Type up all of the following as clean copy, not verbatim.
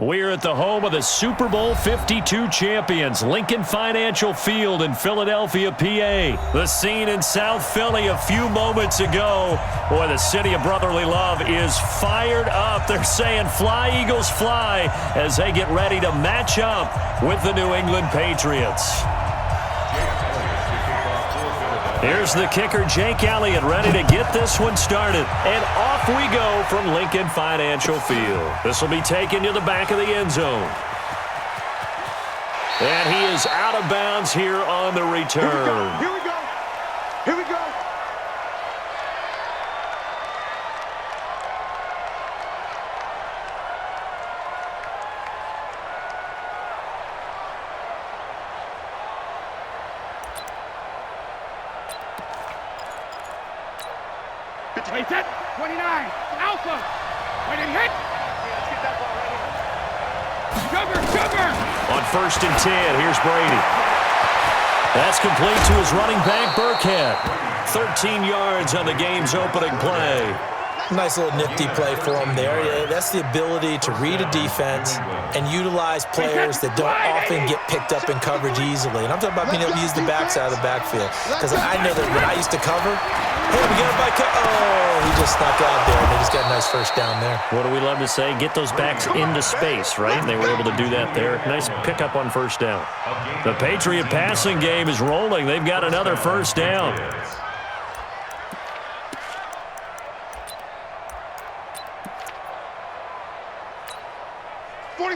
We're at the home of the Super Bowl 52 champions, Lincoln Financial Field in Philadelphia, PA. The scene in South Philly a few moments ago. Boy, the city of brotherly love is fired up. They're saying, "Fly, Eagles, fly," as they get ready to match up with the New England Patriots. Here's the kicker, Jake Elliott, ready to get this one started. And off we go from Lincoln Financial Field. This will be taken to the back of the end zone. And he is out of bounds here on the return. Here we go. Here we go. Wait, set, 29, Alpha, wait and hit. Let's get that ball right here. Sugar. On 1st and 10, here's Brady. That's complete to his running back, Burkhead. 13 yards on the game's opening play. Nice little nifty play for him there. Yeah, that's the ability to read a defense and utilize players that don't often get picked up in coverage easily. And I'm talking about being able to use the backside of the backfield. Because I know that when I used to cover, hey, we got a back. Oh, he just snuck out there, and they just got a nice first down there. What do we love to say? Get those backs into space, right? And they were able to do that there. Nice pickup on first down. The Patriot passing game is rolling. They've got another first down.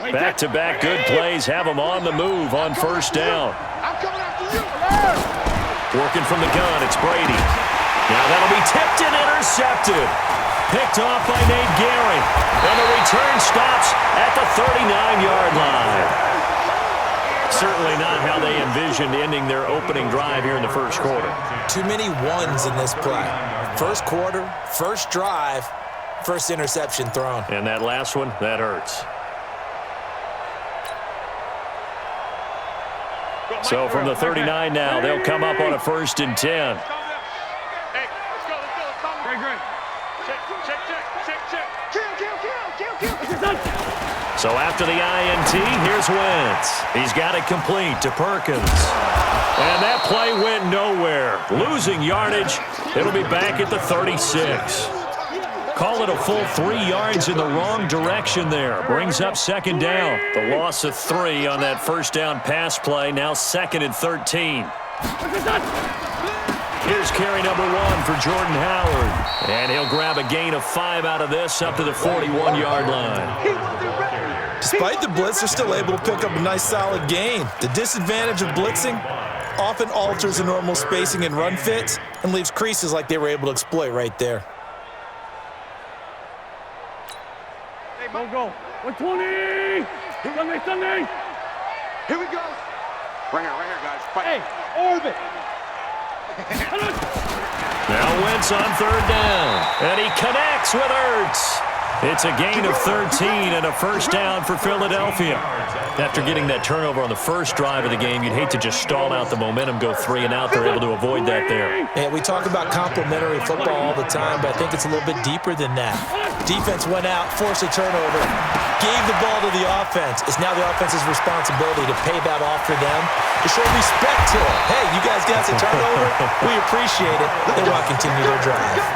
Back-to-back good plays have them on the move on first down. I'm coming after you. Working from the gun, it's Brady. Now that'll be tipped and intercepted. Picked off by Nate Gehring. And the return stops at the 39-yard line. Certainly not how they envisioned ending their opening drive here in the first quarter. Too many ones in this play. First quarter, first drive, first interception thrown. And that last one, that hurts. So from the 39 now, they'll come up on a 1st and 10. Hey, let's go. Great. Check. So after the INT, here's Wentz. He's got it complete to Perkins. And that play went nowhere. Losing yardage. It'll be back at the 36. Call it a full 3 yards in the wrong direction there. Brings up 2nd down. The loss of 3 on that first down pass play. Now 2nd and 13. Here's carry number 1 for Jordan Howard. And he'll grab a gain of 5 out of this up to the 41-yard line. Despite the blitz, they're still able to pick up a nice solid gain. The disadvantage of blitzing often alters the normal spacing and run fits and leaves creases like they were able to exploit right there. Go. 120. Sunday. Here we go. Right here, guys. Fight. Hey, orbit. Now Wentz on 3rd down. And he connects with Ertz. It's a gain of 13 and a first down for Philadelphia. After getting that turnover on the first drive of the game, you'd hate to just stall out the momentum, go 3 and out. They're able to avoid that there. And we talk about complementary football all the time, but I think it's a little bit deeper than that. Defense went out, forced a turnover, gave the ball to the offense. It's now the offense's responsibility to pay that off for them, to show respect to it. Hey, you guys got the turnover. We appreciate it. They want to continue their drive.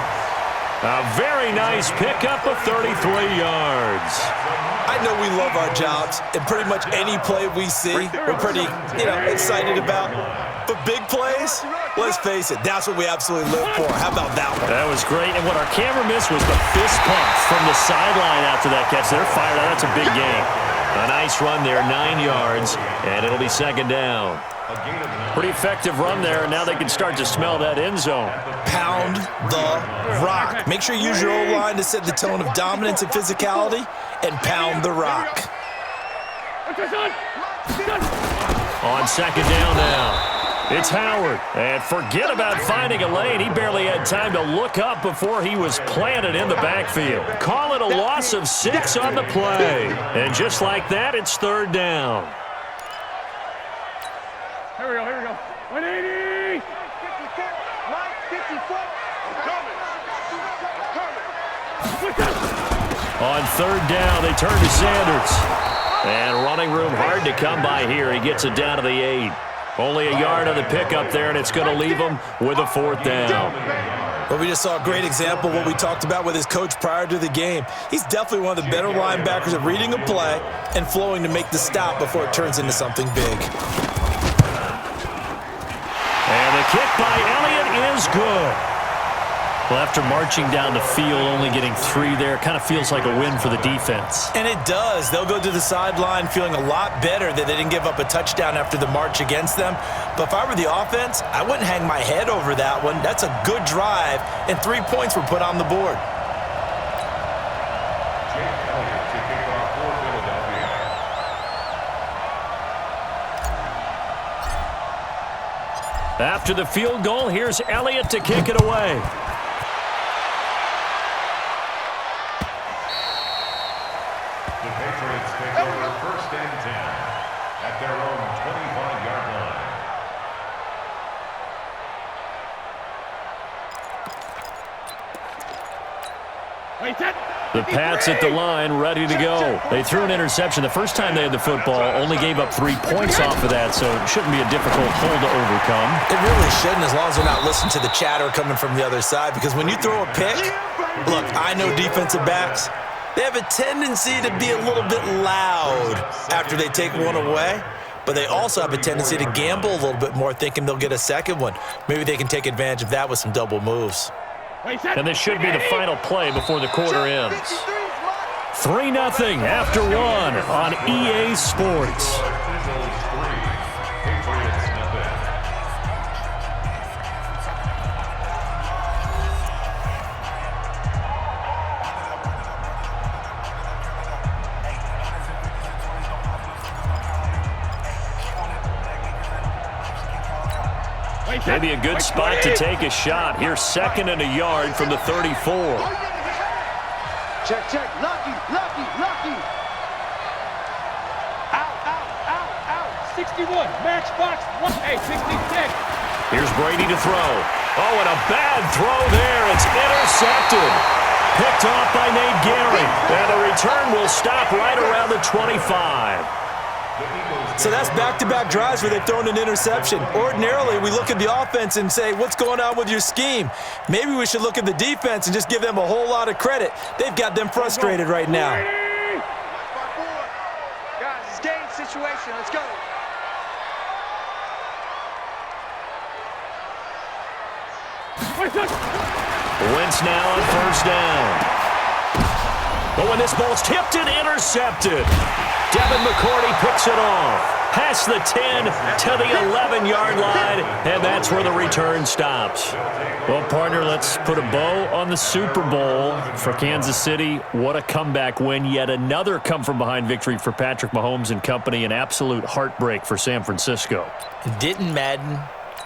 A very nice pickup of 33 yards. I know we love our jobs, and pretty much any play we see, we're pretty, excited about. But big plays, let's face it, that's what we absolutely live for. How about that one? That was great, and what our camera missed was the fist pump from the sideline after that catch. They're fired out. That's a big gain. A nice run there, 9 yards, and it'll be 2nd down. Pretty effective run there, and now they can start to smell that end zone. Pound the rock. Make sure you use your O-line to set the tone of dominance and physicality, and pound the rock. On 2nd down now, it's Howard. And forget about finding a lane. He barely had time to look up before he was planted in the backfield. Call it a loss of 6 on the play. And just like that, it's 3rd down. Here we go. 180. 54. Mike, 54. I'm coming. On 3rd down, they turn to Sanders. And running room hard to come by here. He gets it down to the 8. Only a yard on the pickup there, and it's going to leave him with a 4th down. Well, we just saw a great example of what we talked about with his coach prior to the game. He's definitely one of the better linebackers at reading a play and flowing to make the stop before it turns into something big. And the kick by Elliott is good. Well, after marching down the field, only getting 3 there, kind of feels like a win for the defense. And it does. They'll go to the sideline feeling a lot better that they didn't give up a touchdown after the march against them. But if I were the offense, I wouldn't hang my head over that one. That's a good drive, and 3 points were put on the board. After the field goal, here's Elliott to kick it away. The Patriots take over 1st and 10 at their own 25-yard line. The Pats at the line, ready to go. They threw an interception the first time they had the football, only gave up 3 points off of that, so it shouldn't be a difficult hole to overcome. It really shouldn't, as long as they're not listening to the chatter coming from the other side, because when you throw a pick, look, I know defensive backs, they have a tendency to be a little bit loud after they take one away, but they also have a tendency to gamble a little bit more, thinking they'll get a second one. Maybe they can take advantage of that with some double moves. And this should be the final play before the quarter ends. 3-0 after 1 on EA Sports. Maybe a good spot to take a shot. Here's 2nd and a yard from the 34. Check, check. Lucky, lucky, lucky. Out. 61. Matchbox. 66. Here's Brady to throw. Oh, and a bad throw there. It's intercepted. Picked off by Nate Gehring. And the return will stop right around the 25. So that's back-to-back drives where they've thrown an interception. Ordinarily, we look at the offense and say, what's going on with your scheme? Maybe we should look at the defense and just give them a whole lot of credit. They've got them frustrated right now. Guys, it's game situation. Let's go. Wentz now on 1st down. Oh, and this ball's tipped and intercepted. Devin McCourty picks it off. Past the 10 to the 11-yard line, and that's where the return stops. Well, partner, let's put a bow on the Super Bowl for Kansas City. What a comeback win. Yet another come-from-behind victory for Patrick Mahomes and company. An absolute heartbreak for San Francisco. Didn't Madden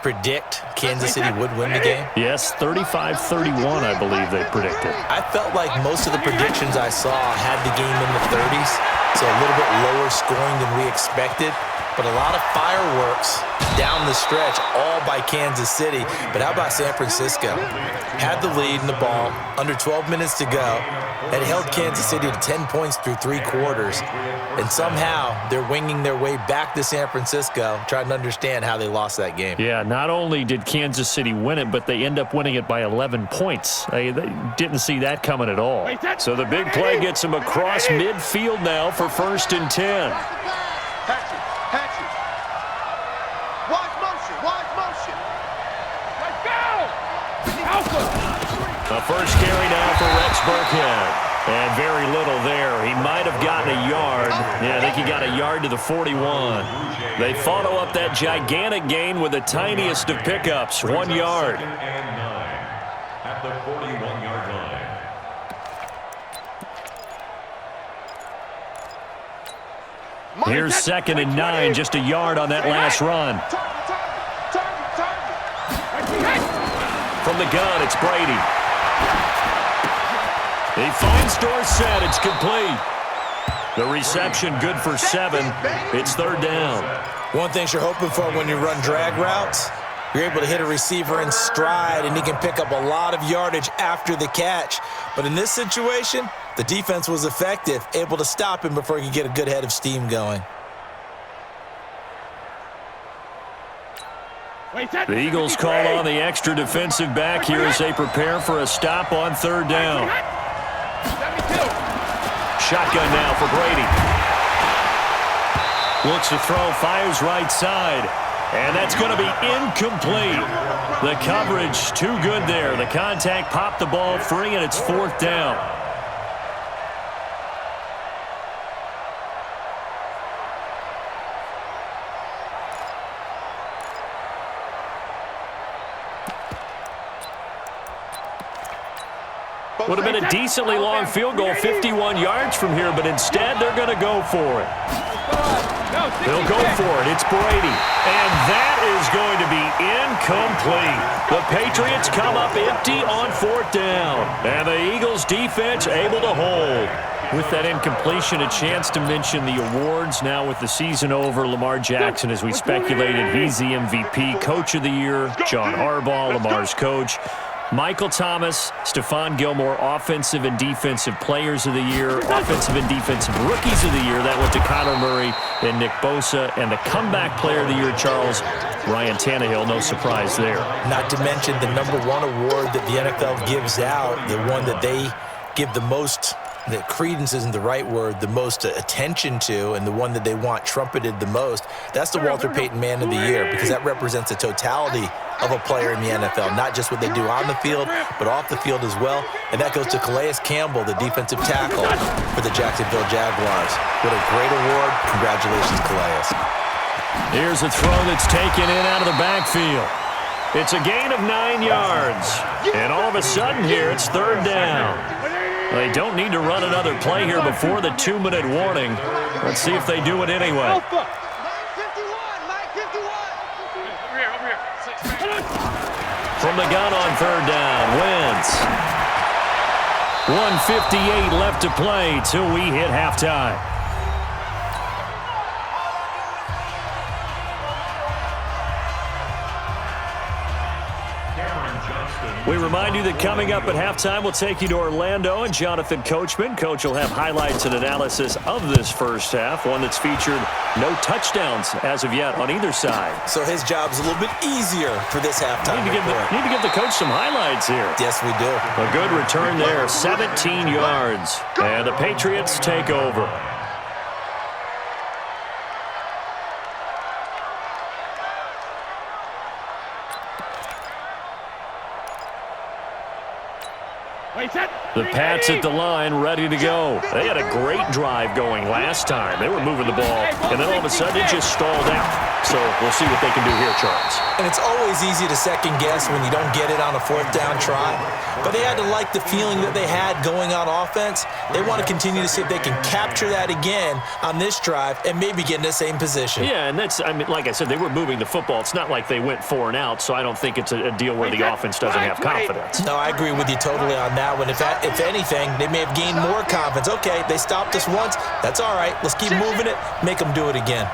predict Kansas City would win the game? Yes, 35-31, I believe they predicted. I felt like most of the predictions I saw had the game in the 30s, so a little bit lower scoring than we expected. But a lot of fireworks down the stretch, all by Kansas City. But how about San Francisco? Had the lead in the ball, under 12 minutes to go, and held Kansas City to 10 points through 3 quarters. And somehow they're winging their way back to San Francisco, trying to understand how they lost that game. Yeah, not only did Kansas City win it, but they end up winning it by 11 points. They didn't see that coming at all. So the big play gets them across midfield now for 1st and 10. Hatchet. Wide motion. Let's go. Alpha. A first carry now for Rex Burkhead. And very little there. He might have gotten a yard. Yeah, I think he got a yard to the 41. They follow up that gigantic gain with the tiniest of pickups, 1 yard. At the 41-yard line. Here's 2nd and 9, just a yard on that last run. From the gun, it's Brady. He finds Dorsett. It's complete. The reception good for 7. It's 3rd down. One thing you're hoping for when you run drag routes, You're able to hit a receiver in stride, and he can pick up a lot of yardage after the catch. But in this situation, the defense was effective, able to stop him before he could get a good head of steam going. The Eagles call on the extra defensive back here as they prepare for a stop on third down. Shotgun now for Brady. Looks to throw, fires right side. And that's going to be incomplete. The coverage too good there. The contact popped the ball free, and it's fourth down. Would have been a decently long field goal, 51 yards from here, but instead they're going to go for it. They'll go for it. It's Brady. And that is going to be incomplete. The Patriots come up empty on fourth down. And the Eagles defense able to hold. With that incompletion, a chance to mention the awards. Now with the season over, Lamar Jackson, as we speculated, he's the MVP, Coach of the Year. John Harbaugh, Lamar's coach. Michael Thomas, Stephon Gilmore, Offensive and Defensive Players of the Year, Offensive and Defensive Rookies of the Year. That went to Kyler Murray and Nick Bosa. And the Comeback Player of the Year, Charles, Ryan Tannehill. No surprise there. Not to mention the #1 award that the NFL gives out, the one that they give the most, that credence isn't the right word, the most attention to, and the one that they want trumpeted the most. That's the Walter Payton Man of the Year, because that represents the totality of a player in the NFL, not just what they do on the field, but off the field as well. And that goes to Calais Campbell, the defensive tackle for the Jacksonville Jaguars. What a great award. Congratulations, Calais. Here's a throw that's taken in out of the backfield. It's a gain of 9 yards. And all of a sudden here, it's third down. They don't need to run another play here before the 2-minute warning. Let's see if they do it anyway. From the gun on third down, Wentz. 1:58 left to play till we hit halftime. We remind you that coming up at halftime, we'll take you to Orlando and Jonathan Coachman. Coach will have highlights and analysis of this first half, one that's featured no touchdowns as of yet on either side. So his job's a little bit easier for this halftime. Need to give the coach some highlights here. Yes, we do. A good return there, 17 yards. And the Patriots take over. The Pats at the line, ready to go. They had a great drive going last time. They were moving the ball, and then all of a sudden it just stalled out. So we'll see what they can do here, Charles. And it's always easy to second guess when you don't get it on a fourth down try. But they had to like the feeling that they had going on offense. They want to continue to see if they can capture that again on this drive and maybe get in the same position. Yeah, and that's, I mean, like I said, they were moving the football. It's not like they went 4 and out, so I don't think it's a deal where the offense doesn't have confidence. No, I agree with you totally on that one. If anything, they may have gained more confidence. Okay, they stopped us once. That's all right. Let's keep moving it. Make them do it again.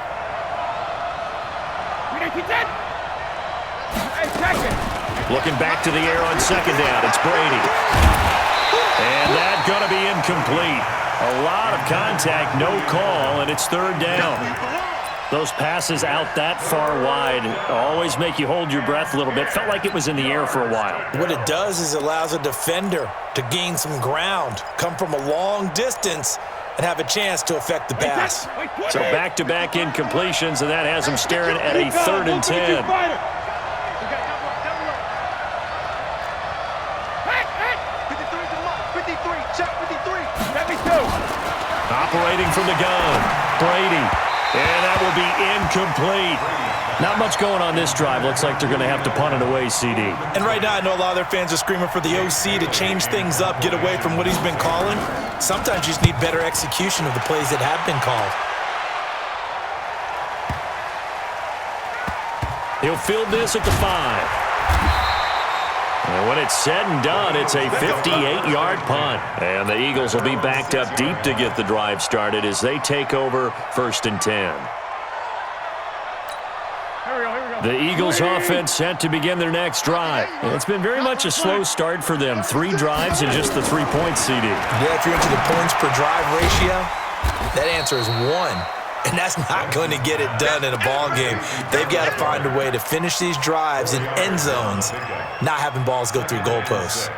Looking back to the air on second down. It's Brady. And that's going to be incomplete. A lot of contact, no call, and it's third down. Those passes out that far wide always make you hold your breath a little bit. Felt like it was in the air for a while. What it does is it allows a defender to gain some ground, come from a long distance, and have a chance to affect the pass. So back-to-back incompletions, and that has them staring at a 3rd and 10. Operating from the gun, Brady. And that will be incomplete. Not much going on this drive. Looks like they're going to have to punt it away, CD. And right now, I know a lot of their fans are screaming for the OC to change things up, get away from what he's been calling. Sometimes you just need better execution of the plays that have been called. He'll field this at the 5. And when it's said and done, it's a 58-yard punt. And the Eagles will be backed up deep to get the drive started as they take over 1st and 10. The Eagles offense set to begin their next drive. And it's been very much a slow start for them. 3 drives and just the 3 points, CD. Yeah, if you're into the points per drive ratio, that answer is 1. And that's not going to get it done in a ball game. They've got to find a way to finish these drives in end zones, not having balls go through goalposts.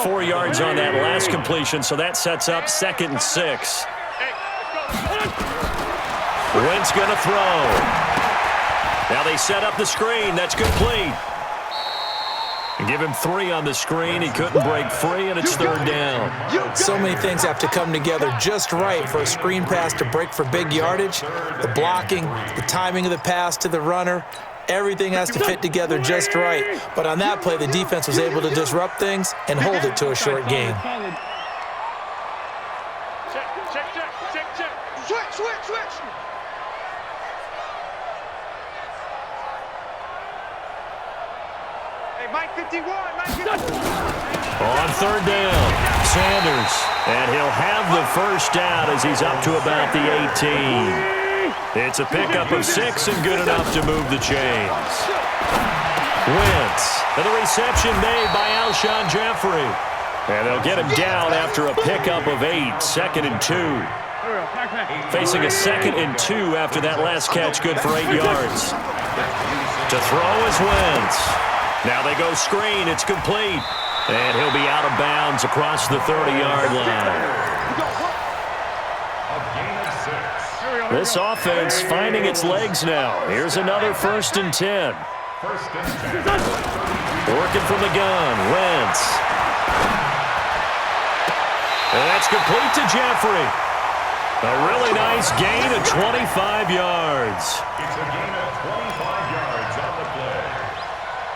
4 yards on that last completion, so that sets up 2nd and 6. Wentz going to throw. Now they set up the screen. That's complete. Give him 3 on the screen. He couldn't break free, and it's 3rd down. So many things have to come together just right for a screen pass to break for big yardage. The blocking, the timing of the pass to the runner, everything has to fit together just right. But on that play, the defense was able to disrupt things and hold it to a short gain. Switch. Mike 51, Mike 51. On 3rd down, Sanders. And he'll have the first down as he's up to about the 18. It's a pickup of 6 and good enough to move the chains. Wentz. And the reception made by Alshon Jeffrey. And they'll get him down after a pickup of 8, 2nd and 2. Facing a 2nd and 2 after that last catch, good for 8 yards. To throw is Wentz. Now they go screen. It's complete. And he'll be out of bounds across the 30-yard line. This offense finding its legs now. Here's another 1st and 10. Working from the gun. Wentz. And that's complete to Jeffrey. A really nice gain of 25 yards. It's a gain of 25 yards on the play.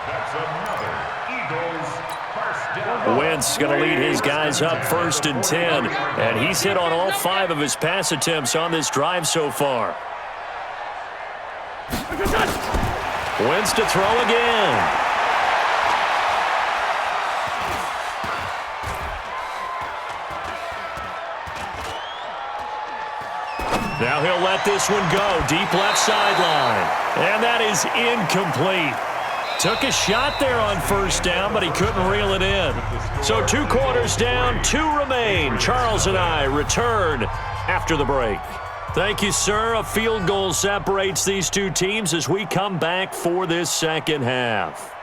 That's another Eagles first down. Wentz going to lead his guys up 1st and 10. And he's hit on all 5 of his pass attempts on this drive so far. Wentz to throw again. Now he'll let this one go. Deep left sideline. And that is incomplete. Took a shot there on 1st down, but he couldn't reel it in. So 2 quarters down, 2 remain. Charles and I return after the break. Thank you, sir. A field goal separates these 2 teams as we come back for this 2nd half.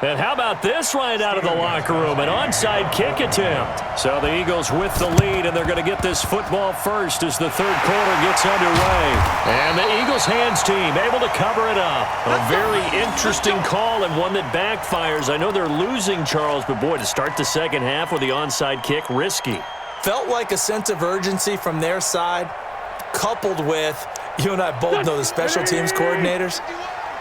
And how about this right out of the locker room? An onside kick attempt. So the Eagles with the lead, and they're going to get this football first as the 3rd quarter gets underway. And the Eagles hands team able to cover it up. A very interesting call and one that backfires. I know they're losing, Charles, but boy, to start the 2nd half with the onside kick, risky. Felt like a sense of urgency from their side, coupled with, you and I both know the special teams coordinators.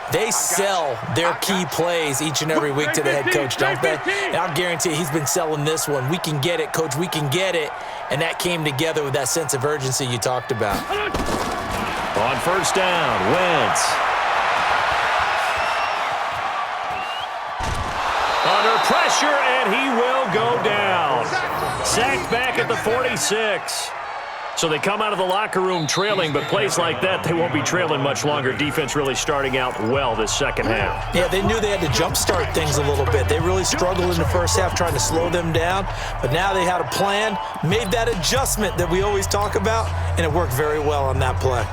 They sell their key plays each and every week to the head coach, don't they? And I'll guarantee you he's been selling this one. We can get it, coach. We can get it. And that came together with that sense of urgency you talked about. On 1st down, Wentz. Under pressure, and he will go down. Sacked back at the 46. So they come out of the locker room trailing, but plays like that, they won't be trailing much longer. Defense really starting out well this 2nd half. Yeah, they knew they had to jumpstart things a little bit. They really struggled in the 1st half trying to slow them down, but now they had a plan, made that adjustment that we always talk about, and it worked very well on that play.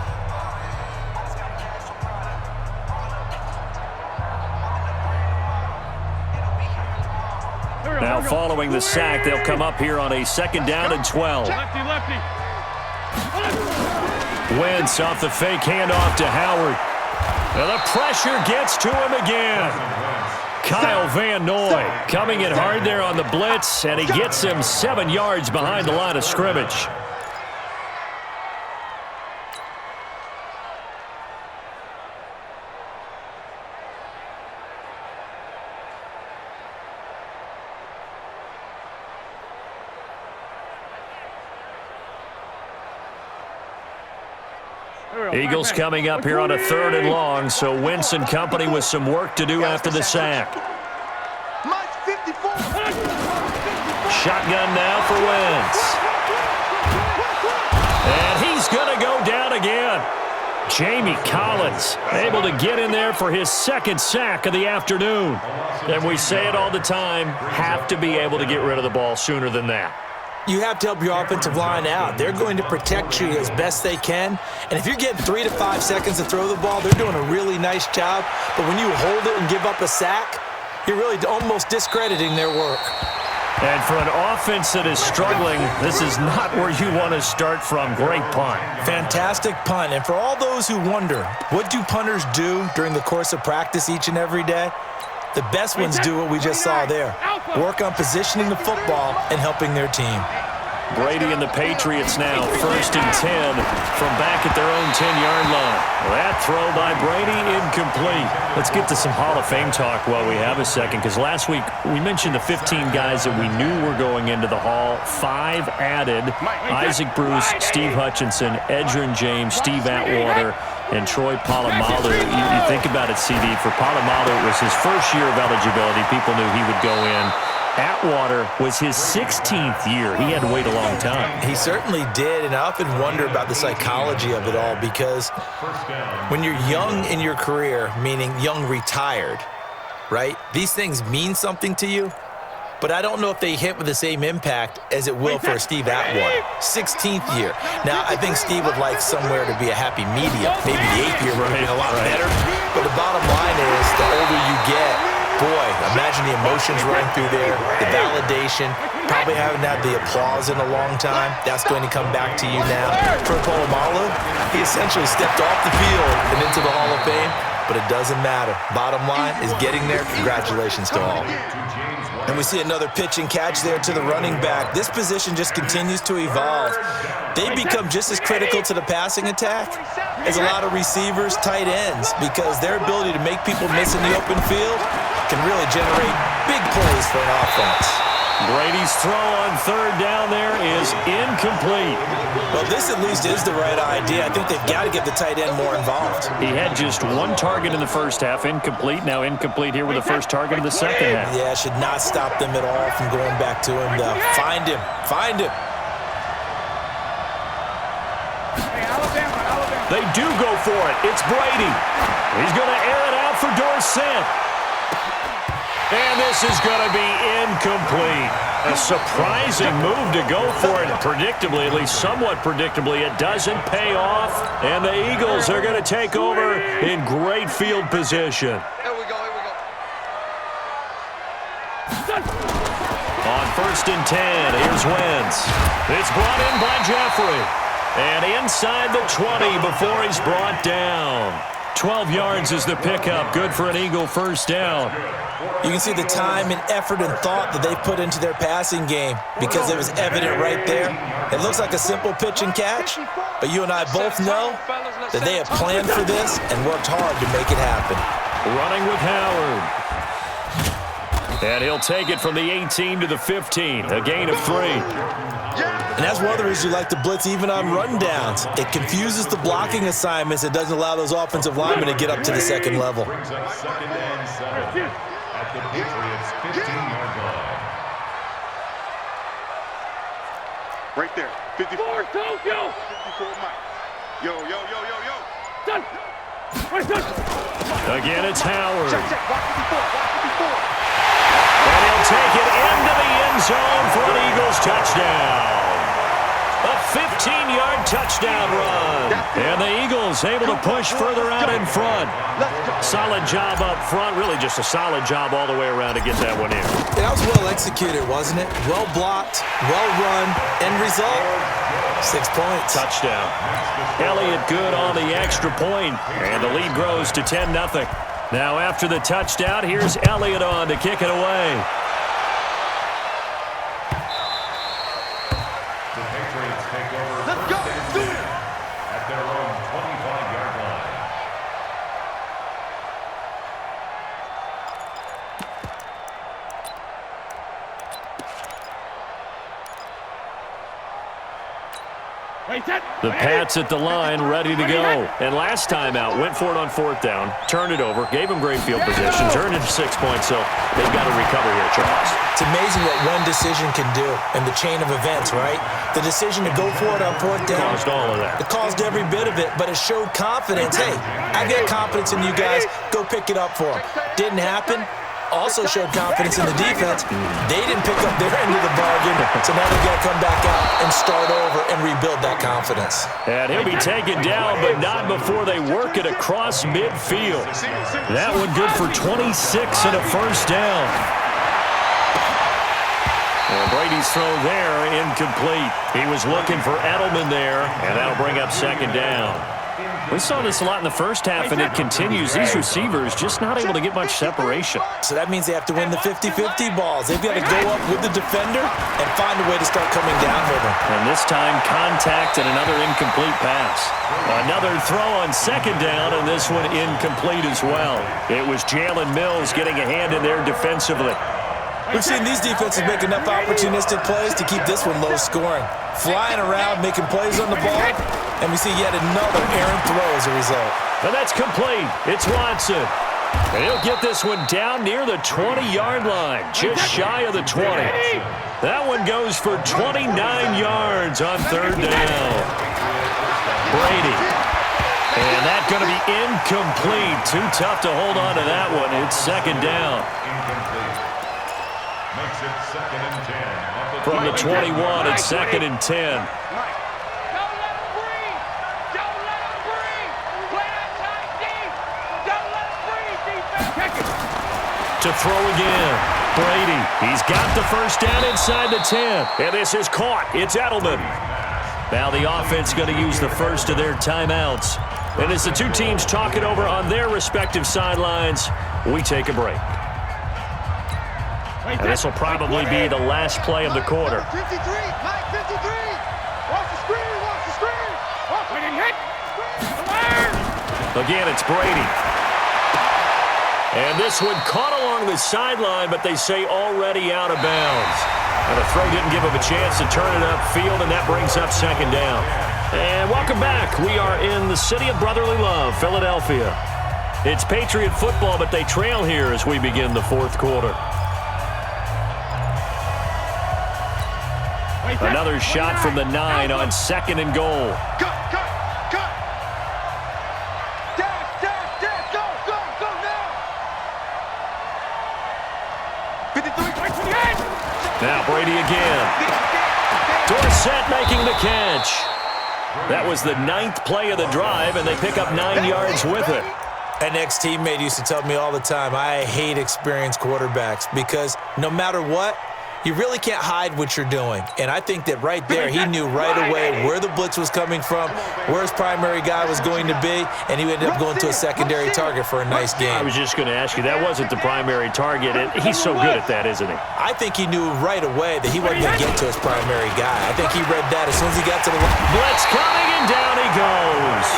Now following the sack, they'll come up here on a 2nd down and 12. Lefty. Wentz off the fake handoff to Howard. And the pressure gets to him again. Kyle Van Noy coming in hard there on the blitz, and he gets him 7 yards behind the line of scrimmage. Eagles coming up here on a 3rd and long, so Wentz and company with some work to do after the sack. Shotgun now for Wentz. And he's going to go down again. Jamie Collins able to get in there for his second sack of the afternoon. And we say it all the time, have to be able to get rid of the ball sooner than that. You have to help your offensive line out. They're going to protect you as best they can. And if you're getting 3 to 5 seconds to throw the ball, they're doing a really nice job. But when you hold it and give up a sack, you're really almost discrediting their work. And for an offense that is struggling, this is not where you want to start from. Great punt. Fantastic punt. And for all those who wonder, what do punters do during the course of practice each and every day? The best ones do what we just saw there. Work on positioning the football and helping their team. Brady and the Patriots now, 1st and 10 from back at their own 10-yard line. That throw by Brady, incomplete. Let's get to some Hall of Fame talk while we have a second, because last week we mentioned the 15 guys that we knew were going into the Hall. 5 added: Isaac Bruce, Steve Hutchinson, Edgerrin James, Steve Atwater, and Troy Polamalu. You think about it, CD. For Polamalu, it was his first year of eligibility. People knew he would go in. Atwater was his 16th year. He had to wait a long time. He certainly did, and I often wonder about the psychology of it all, because when you're young in your career, meaning young retired, right, these things mean something to you, but I don't know if they hit with the same impact as it will for Steve Atwater. 16th year. Now, I think Steve would like somewhere to be a happy medium. Maybe the 8th year would have been a lot better. But the bottom line is, the older you get, boy, imagine the emotions running through there, the validation, probably haven't had the applause in a long time. That's going to come back to you now. For Polamalu, he essentially stepped off the field and into the Hall of Fame, but it doesn't matter. Bottom line is getting there. Congratulations to all. And we see another pitch and catch there to the running back. This position just continues to evolve. They become just as critical to the passing attack as a lot of receivers, tight ends, because their ability to make people miss in the open field can really generate big plays for an offense. Brady's throw on 3rd down there is incomplete. Well, this at least is the right idea. I think they've got to get the tight end more involved. He had just 1 target in the first half, incomplete. Now incomplete here with the first target of the second half. Yeah, should not stop them at all from going back to him, though. Find him. Find him. They do go for it. It's Brady. He's going to air it out for Dorsett. And this is going to be incomplete. A surprising move to go for it. Predictably, at least somewhat predictably, it doesn't pay off. And the Eagles are going to take over in great field position. Here we go, here we go. On 1st and 10, here's Wentz. It's brought in by Jeffrey. And inside the 20 before he's brought down. 12 yards is the pickup. Good for an Eagle first down. You can see the time and effort and thought that they put into their passing game, because it was evident right there. It looks like a simple pitch and catch, but you and I both know that they have planned for this and worked hard to make it happen. Running with Howard. And he'll take it from the 18 to the 15, a gain of 3. And that's one of the reasons you like to blitz even on rundowns. It confuses the blocking assignments. It doesn't allow those offensive linemen to get up to the second level. Brings up 2nd and 7 at the Patriots' 15-yard line. Right there. 54. Tokyo. 54, Mike. Yo, yo, yo, yo, yo. Done. Again, it's Howard. Check, check. Block 54. Block 54. And he'll take it into the end zone for an Eagles touchdown. A 15-yard touchdown run. And the Eagles able to push further out in front. Solid job up front. Really just a solid job all the way around to get that one in. That was well executed, wasn't it? Well blocked, well run, end result, 6 points. Touchdown. Elliott good on the extra point, and the lead grows to 10-0. Now after the touchdown, here's Elliott on to kick it away. The Patriots take over. Let's go. Let's do it. At their own 25-yard line. Wait, set. The Pats at the line, ready to go. And last time out, went for it on 4th down, turned it over, gave them great field positions, earned it 6 points, so they've got to recover here, Charles. It's amazing what one decision can do in the chain of events, right? The decision to go for it on 4th down. Caused all of that. It caused every bit of it, but it showed confidence. Hey, I got confidence in you guys. Go pick it up for them. Didn't happen. Also showed confidence in the defense. They didn't pick up their end of the bargain, so now they've got to come back out and start over and rebuild that confidence. And he'll be taken down, but not before they work it across midfield. That one good for 26 and a first down. And Brady's throw there, incomplete. He was looking for Edelman there, and that'll bring up 2nd down. We saw this a lot in the first half, and it continues. These receivers just not able to get much separation. So that means they have to win the 50-50 balls. They've got to go up with the defender and find a way to start coming down with him. And this time, contact and another incomplete pass. Another throw on 2nd down, and this one incomplete as well. It was Jalen Mills getting a hand in there defensively. We've seen these defenses make enough opportunistic plays to keep this one low scoring. Flying around, making plays on the ball, and we see yet another errant throw as a result. And that's complete. It's Watson. And he'll get this one down near the 20-yard line, just shy of the 20. That one goes for 29 yards on 3rd down. Brady. And that's going to be incomplete. Too tough to hold on to that one. It's 2nd down. Makes it 2nd and 10. From the 21, it's 2nd and 10. To throw again. Brady, he's got the first down inside the 10. And this is caught. It's Edelman. Now the offense going to use the first of their timeouts. And as the two teams talk it over on their respective sidelines, we take a break. And this will probably be the last play of the quarter. 53, Mike 53. Watch the screen, watch the screen. Watch it hit. Again, it's Brady. And this one caught along the sideline, but they say already out of bounds. And the throw didn't give him a chance to turn it upfield, and that brings up 2nd down. And welcome back. We are in the city of brotherly love, Philadelphia. It's Patriot football, but they trail here as we begin the 4th quarter. Another shot from the 9 on 2nd and goal. Cut. Dash, go now. 53, 28. Now Brady again. Dorsett making the catch. That was the 9th play of the drive, and they pick up 9 yards with it. An ex-teammate used to tell me all the time, I hate experienced quarterbacks because no matter what, you really can't hide what you're doing. And I think that right there, he knew right away where the blitz was coming from, where his primary guy was going to be, and he ended up going to a secondary target for a nice game. I was just going to ask you, that wasn't the primary target. He's so good at that, isn't he? I think he knew right away that he wasn't going to get to his primary guy. I think he read that as soon as he got to the line. Blitz coming, and down he goes.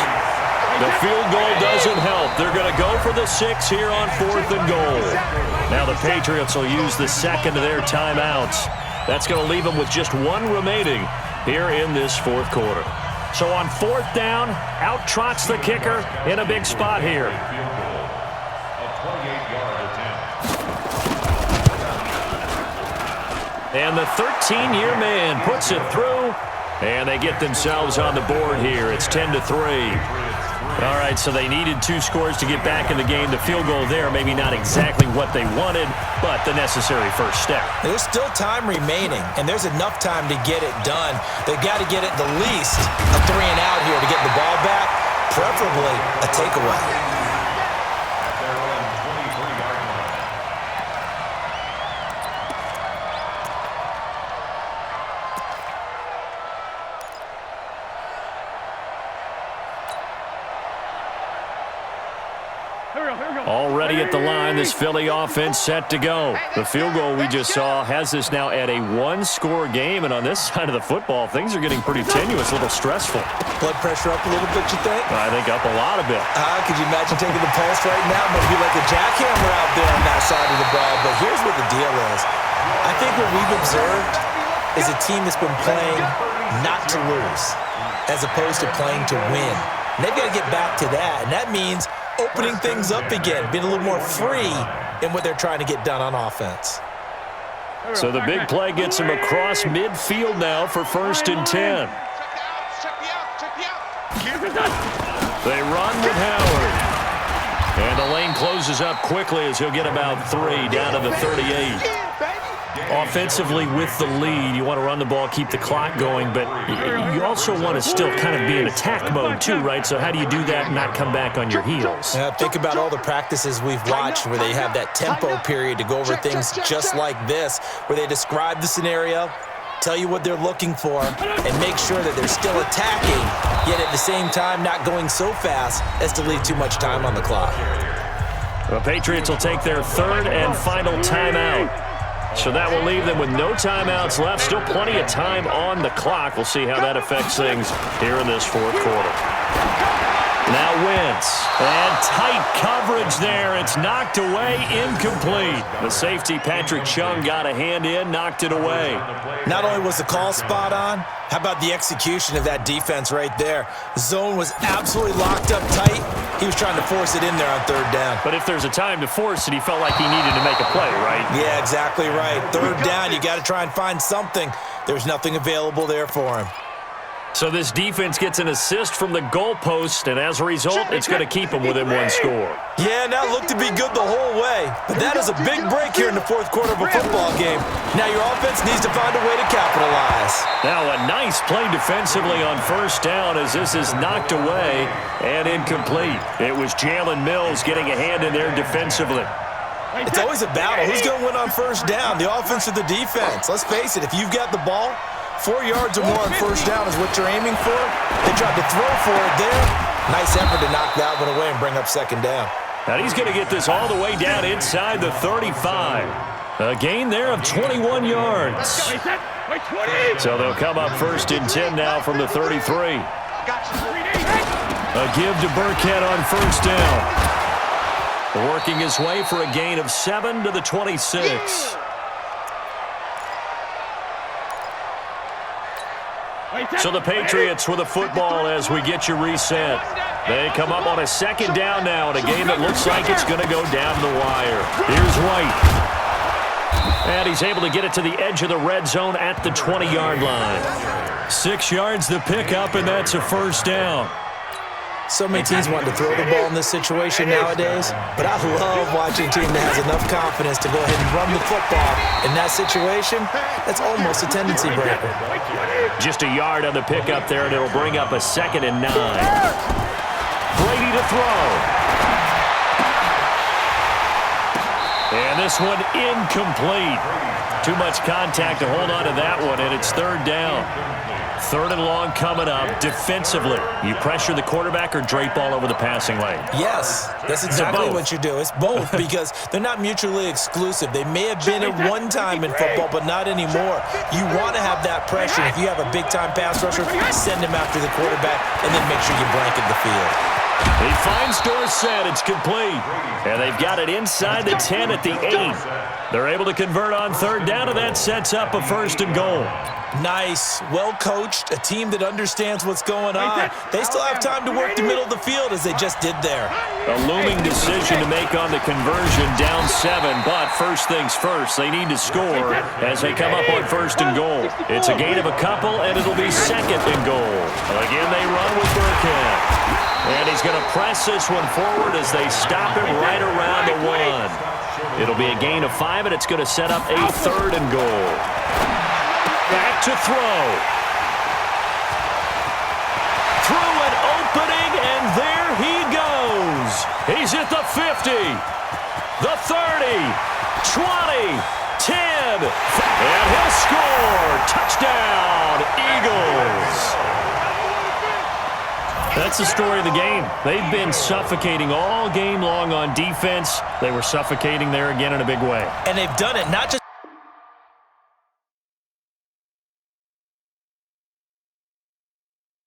The field goal doesn't help. They're going to go for the 6 here on 4th and goal. Now the Patriots will use the 2nd of their timeouts. That's going to leave them with just 1 remaining here in this 4th quarter. So on 4th down, out trots the kicker in a big spot here. And the 13-year man puts it through, and they get themselves on the board here. It's 10-3. All right, so they needed 2 scores to get back in the game. The field goal there, maybe not exactly what they wanted, but the necessary first step. There's still time remaining, and there's enough time to get it done. They've got to get it the least a 3 and out here to get the ball back, preferably a takeaway. Already at the line, this Philly offense set to go. The field goal we just saw has this now at a 1-score game, and on this side of the football, things are getting pretty tenuous, a little stressful. Blood pressure up a little bit, you think? I think up a lot of it. Could you imagine taking the pulse right now? It might be like a jackhammer out there on that side of the ball, but here's what the deal is. I think what we've observed is a team that's been playing not to lose. as opposed to playing to win. And they've got to get back to that, and that means opening things up again, being a little more free in what they're trying to get done on offense. So the big play gets him across midfield now for 1st and 10. They run with Howard. And the lane closes up quickly as he'll get about 3 down to the 38. Offensively with the lead, you want to run the ball, keep the clock going, but you also want to still kind of be in attack mode too, right? So how do you do that and not come back on your heels? Think about all the practices we've watched where they have that tempo period to go over things just like this, where they describe the scenario, tell you what they're looking for, and make sure that they're still attacking, yet at the same time not going so fast as to leave too much time on the clock. The Patriots will take their 3rd and final timeout. So that will leave them with no timeouts left. Still plenty of time on the clock. We'll see how that affects things here in this 4th quarter. Now Wentz. And tight coverage there. It's knocked away, incomplete. The safety, Patrick Chung, got a hand in, knocked it away. Not only was the call spot on, how about the execution of that defense right there? Zone was absolutely locked up tight. He was trying to force it in there on 3rd down. But if there's a time to force it, he felt like he needed to make a play, right? Yeah, exactly right. 3rd down, you got to try and find something. There's nothing available there for him. So this defense gets an assist from the goalpost, and as a result, it's going to keep them within 1 score. Yeah, and that looked to be good the whole way. But that is a big break here in the 4th quarter of a football game. Now your offense needs to find a way to capitalize. Now a nice play defensively on 1st down as this is knocked away and incomplete. It was Jalen Mills getting a hand in there defensively. It's always a battle. Who's going to win on 1st down, the offense or the defense? Let's face it, if you've got the ball, 4 yards or more on 1st down is what you're aiming for. They tried to throw for it there. Nice effort to knock that one away and bring up 2nd down. Now he's going to get this all the way down inside the 35. A gain there of 21 yards. So they'll come up 1st and 10 now from the 33. A give to Burkhead on 1st down. Working his way for a gain of 7 to the 26. So the Patriots with a football as we get you reset. They come up on a 2nd down now in a game that looks like it's going to go down the wire. Here's White. And he's able to get it to the edge of the red zone at the 20-yard line. 6 yards the pickup, and that's a 1st down. So many teams want to throw the ball in this situation nowadays, but I love watching a team that has enough confidence to go ahead and run the football. In that situation, that's almost a tendency breaker. Just a yard on the pickup there, and it'll bring up a 2nd and 9. Brady to throw. And this one incomplete. Too much contact to hold on to that one, and it's 3rd down. 3rd and long coming up. Defensively, you pressure the quarterback or drape all over the passing lane? Yes, that's exactly what you do. It's both because they're not mutually exclusive. They may have been at one time in football, but not anymore. You want to have that pressure. If you have a big-time pass rusher, send him after the quarterback and then make sure you blanket the field. He finds Dorsett. It's complete. And they've got it inside the 10 at the 8. They're able to convert on 3rd down, and that sets up a 1st and goal. Nice, well-coached, a team that understands what's going on. They still have time to work the middle of the field as they just did there. A looming decision to make on the conversion, down 7, but first things first, they need to score as they come up on 1st and goal. It's a gain of a couple, and it'll be 2nd and goal. Again, they run with Burkhead. And he's going to press this one forward as they stop him right around the 1. It'll be a gain of 5, and it's going to set up a 3rd and goal. Back to throw. Through an opening, and there he goes. He's at the 50, the 30, 20, 10, and he'll score. Touchdown, Eagles. That's the story of the game. They've been suffocating all game long on defense. They were suffocating there again in a big way. And they've done it not just